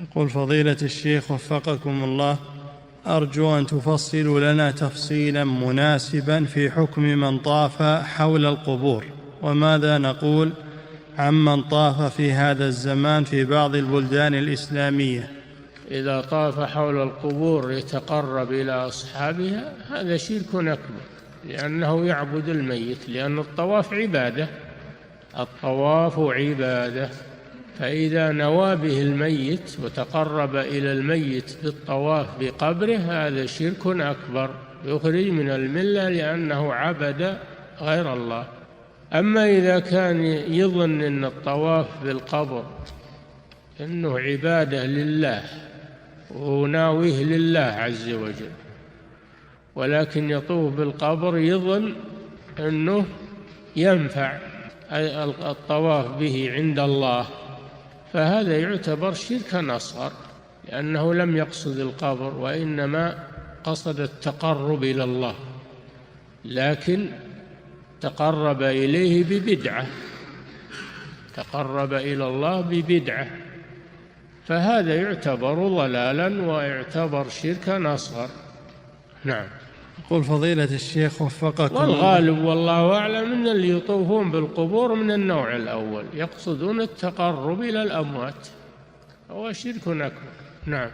يقول فضيلة الشيخ وفقكم الله، أرجو أن تفصلوا لنا تفصيلا مناسبا في حكم من طاف حول القبور، وماذا نقول عمن طاف في هذا الزمان في بعض البلدان الإسلامية؟ إذا طاف حول القبور يتقرب إلى أصحابها هذا شرك أكبر، لأنه يعبد الميت، لأن الطواف عبادة، الطواف عبادة. فإذا نوى به الميت وتقرب إلى الميت بالطواف بقبره هذا شرك أكبر يخرج من الملة، لأنه عبد غير الله. أما إذا كان يظن أن الطواف بالقبر أنه عبادة لله وناويه لله عز وجل، ولكن يطوف بالقبر يظن أنه ينفع الطواف به عند الله، فهذا يعتبر شركا أصغر، لأنه لم يقصد القبر وإنما قصد التقرب إلى الله، لكن تقرب إليه ببدعة، تقرب إلى الله ببدعة، فهذا يعتبر ضلالا ويعتبر شركا أصغر. نعم. يقول فضيلة الشيخ وفقكم، والغالب والله أعلم أن اللي يطوفون بالقبور من النوع الأول، يقصدون التقرب إلى الأموات، هو شرك أكبر. نعم.